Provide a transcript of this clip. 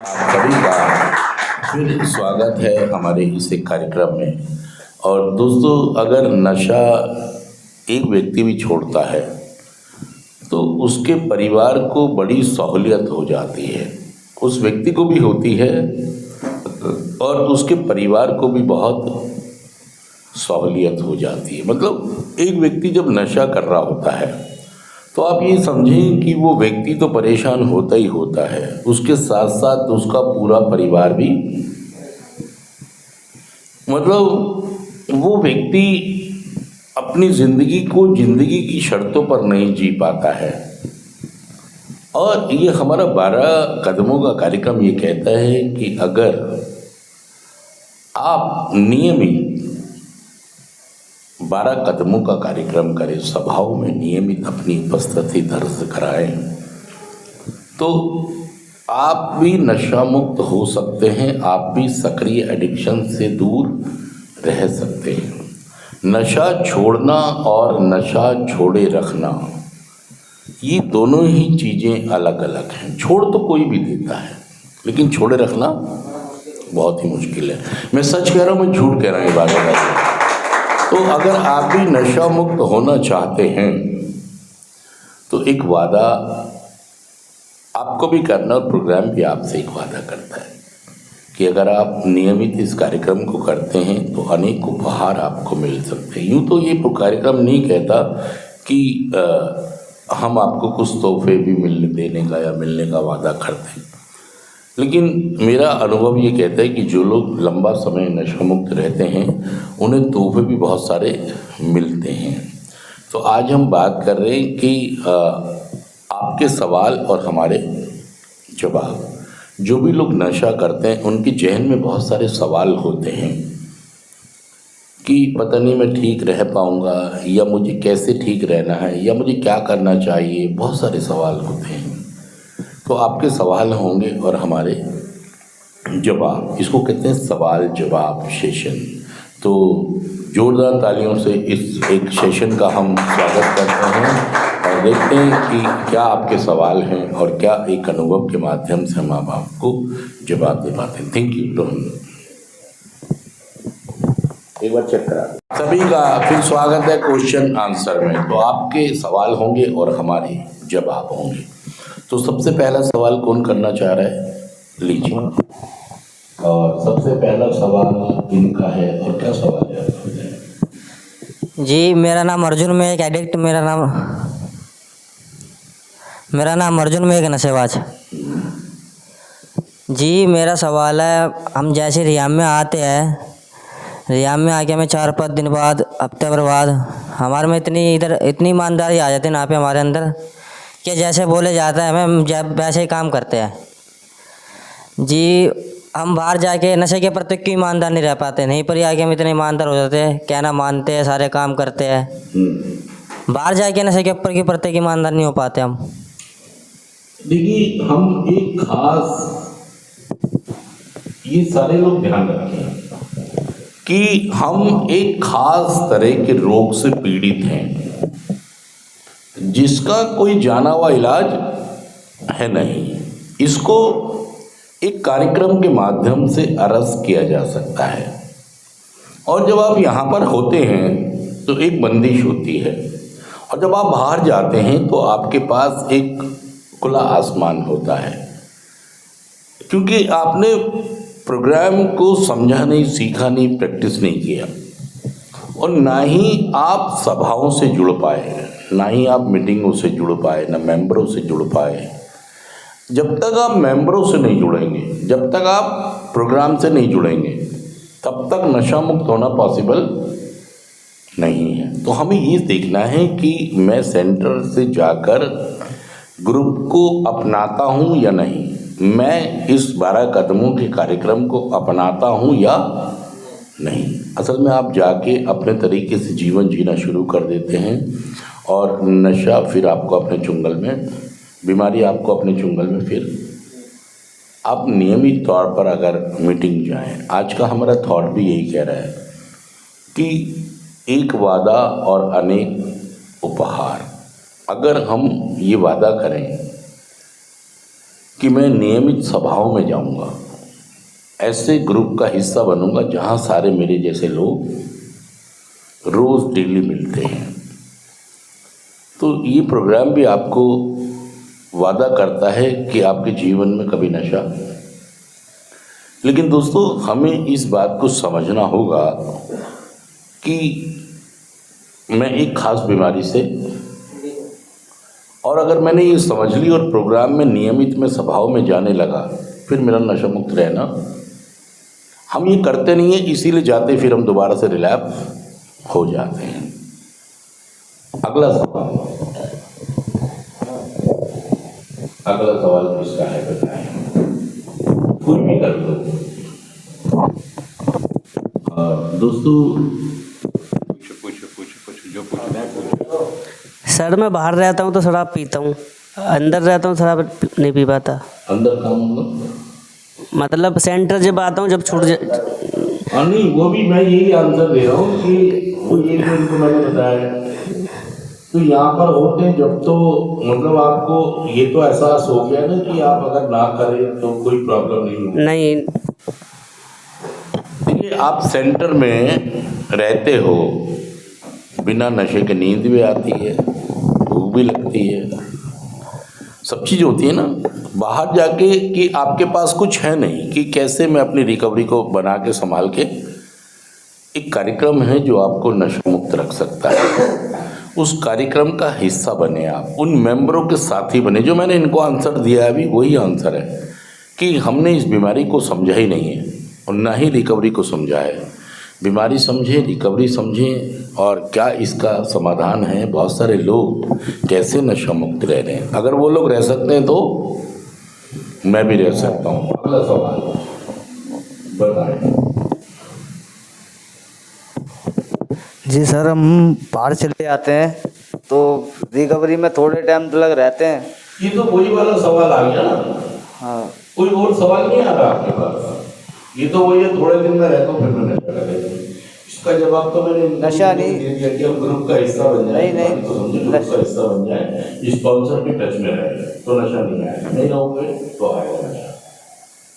आप सभी का फिर स्वागत है हमारे इस एक कार्यक्रम में। और दोस्तों, अगर नशा एक व्यक्ति भी छोड़ता है तो उसके परिवार को बड़ी सहूलियत हो जाती है। उस व्यक्ति को भी होती है और उसके परिवार को भी बहुत सहूलियत हो जाती है। मतलब एक व्यक्ति जब नशा कर रहा होता है तो आप ये समझें कि वो व्यक्ति तो परेशान होता ही होता है, उसके साथ साथ उसका पूरा परिवार भी, मतलब वो व्यक्ति अपनी ज़िंदगी को ज़िंदगी की शर्तों पर नहीं जी पाता है। और ये हमारा 12 कदमों का कार्यक्रम ये कहता है कि अगर आप नियमित 12 कदमों का कार्यक्रम करें, सभाओं में नियमित अपनी उपस्थिति दर्ज कराएं, तो आप भी नशा मुक्त हो सकते हैं, आप भी सक्रिय एडिक्शन से दूर रह सकते हैं। नशा छोड़ना और नशा छोड़े रखना, ये दोनों ही चीज़ें अलग अलग हैं। छोड़ तो कोई भी देता है, लेकिन छोड़े रखना बहुत ही मुश्किल है। मैं सच कह रहा हूँ, मैं झूठ कह रहा हूँ ये बात। तो अगर आप भी नशा मुक्त होना चाहते हैं तो एक वादा आपको भी करना, और प्रोग्राम भी आपसे एक वादा करता है कि अगर आप नियमित इस कार्यक्रम को करते हैं तो अनेक उपहार आपको मिल सकते हैं। यूँ तो ये कार्यक्रम नहीं कहता कि हम आपको कुछ तोहफे भी देने का या मिलने का वादा करते हैं, लेकिन मेरा अनुभव ये कहता है कि जो लोग लंबा समय नशा मुक्त रहते हैं उन्हें तोहफे भी बहुत सारे मिलते हैं। तो आज हम बात कर रहे हैं कि आपके सवाल और हमारे जवाब। जो भी लोग नशा करते हैं उनके जहन में बहुत सारे सवाल होते हैं कि पता नहीं मैं ठीक रह पाऊँगा, या मुझे कैसे ठीक रहना है, या मुझे क्या करना चाहिए। बहुत सारे सवाल होते हैं। तो आपके सवाल होंगे और हमारे जवाब, इसको कहते हैं सवाल जवाब सेशन। तो जोरदार तालियों से इस एक सेशन का हम स्वागत करते हैं और देखते हैं कि क्या आपके सवाल हैं और क्या एक अनुभव के माध्यम से हम आपको जवाब दे पाते हैं। Thank you. तो एक बार चेक करा सभी का फिर स्वागत है क्वेश्चन आंसर में। तो आपके सवाल होंगे और हमारे जवाब होंगे। तो सबसे पहला सवाल कौन करना चाह रहा है? लीजिए। और सबसे पहला सवाल इनका है, और क्या सवाल है? जी मेरा नाम अर्जुन, मैं एक एडिक्ट, मेरा नाम अर्जुन, मैं एक नशेबाज। जी मेरा सवाल है, हम जैसे रियाम में आते हैं, रियाम में आके हमें 4-5 दिन बाद, हफ्ते भर बाद हमारे में इतनी ईमानदारी आ जाती है यहाँ पे हमारे अंदर कि जैसे बोले जाता है हमें जब वैसे ही काम करते हैं। जी हम बाहर जाके नशे के प्रति क्यों ईमानदार नहीं रह पाते? नहीं पर आके हम इतने ईमानदार हो जाते हैं, कहना मानते हैं, सारे काम करते हैं। बाहर जाके नशे के ऊपर की प्रति ईमानदार नहीं हो पाते हम। देखिए, हम एक खास, ये सारे लोग ध्यान रखें कि हम एक खास तरह के रोग से पीड़ित हैं जिसका कोई जाना हुआ इलाज है नहीं। इसको एक कार्यक्रम के माध्यम से अरस किया जा सकता है। और जब आप यहाँ पर होते हैं तो एक बंदिश होती है, और जब आप बाहर जाते हैं तो आपके पास एक खुला आसमान होता है, क्योंकि आपने प्रोग्राम को समझा नहीं, सीखा नहीं, प्रैक्टिस नहीं किया, और ना ही आप सभाओं से जुड़ पाए, ना ही आप मीटिंगों से जुड़ पाए, ना मेंबरों से जुड़ पाए। जब तक आप मेंबरों से नहीं जुड़ेंगे, जब तक आप प्रोग्राम से नहीं जुड़ेंगे, तब तक नशा मुक्त होना पॉसिबल नहीं है। तो हमें ये देखना है कि मैं सेंटर से जाकर ग्रुप को अपनाता हूँ या नहीं, मैं इस 12 कदमों के कार्यक्रम को अपनाता हूँ या नहीं। असल में आप जाके अपने तरीके से जीवन जीना शुरू कर देते हैं, और नशा फिर आपको अपने चुंगल में, बीमारी आपको अपने चुंगल में, फिर आप नियमित तौर पर अगर मीटिंग जाएं। आज का हमारा थॉट भी यही कह रहा है कि एक वादा और अनेक उपहार। अगर हम ये वादा करें कि मैं नियमित सभाओं में जाऊंगा, ऐसे ग्रुप का हिस्सा बनूंगा जहां सारे मेरे जैसे लोग रोज डेली मिलते हैं। तो ये प्रोग्राम भी आपको वादा करता है कि आपके जीवन में कभी नशा, लेकिन दोस्तों हमें इस बात को समझना होगा कि मैं एक खास बीमारी से, और अगर मैंने ये समझ ली और प्रोग्राम में नियमित में सभाओं में जाने लगा, फिर मेरा नशा मुक्त रहना, हम ये करते नहीं है, इसीलिए जाते फिर हम दोबारा से रिलैप्स हो जाते हैं। अगला सवाल किसका है बताएं, कोई भी कर दो। दोस्तों पूछो जो पूछना है पूछो। सर मैं बाहर रहता हूँ तो शराब पीता हूँ, अंदर रहता हूँ शराब नहीं पी पाता। अंदर काम मतलब सेंटर जब आता हूँ जब छूट नहीं, वो भी मैं यही आंसर दे रहा हूँ कि वो ये जो इनको मैंने बताया, तो यहाँ पर होते हैं जब, तो मतलब आपको ये तो एहसास हो गया ना कि आप अगर ना करें तो कोई प्रॉब्लम नहीं होगी। नहीं। देखिए आप सेंटर में रहते हो, बिना नशे के नींद भी आती है, भूख भी लगती है, सब चीज़ होती है ना। बाहर जाके कि आपके पास कुछ है नहीं कि कैसे मैं अपनी रिकवरी को बना के संभाल के, एक कार्यक्रम है जो आपको नशा मुक्त रख सकता है। उस कार्यक्रम का हिस्सा बने आप, उन मेंबरों के साथी बने। जो मैंने इनको आंसर दिया है अभी वही आंसर है कि हमने इस बीमारी को समझा ही नहीं है और ना ही रिकवरी को समझा है। बीमारी समझें, रिकवरी समझें और क्या इसका समाधान है। बहुत सारे लोग कैसे नशा मुक्त रह रहे हैं, अगर वो लोग रह सकते हैं तो मैं भी रह सकता हूँ। अगला सवाल बताएं। जी सर, हम बाहर चले जाते हैं तो रिकवरी में थोड़े टाइम तक रहते हैं। ये तो वही वाला सवाल आ गया ना। हाँ, कोई और सवाल नहीं आ रहा आपके पास। ये तो वही है, थोड़े दिन में रहता हूँ फिर मैं नशा कर लेता हूँ। इसका जवाब तो मैंने नशा नहीं, दे दिया कि हम ग्रुप का हिस्सा बन जाए। नहीं तो समझे ग्रुप का हिस्सा बन जाए, स्पॉन्सर के टच में रहे तो नशा नहीं आएगा, नहीं रहोगे तो आएगा।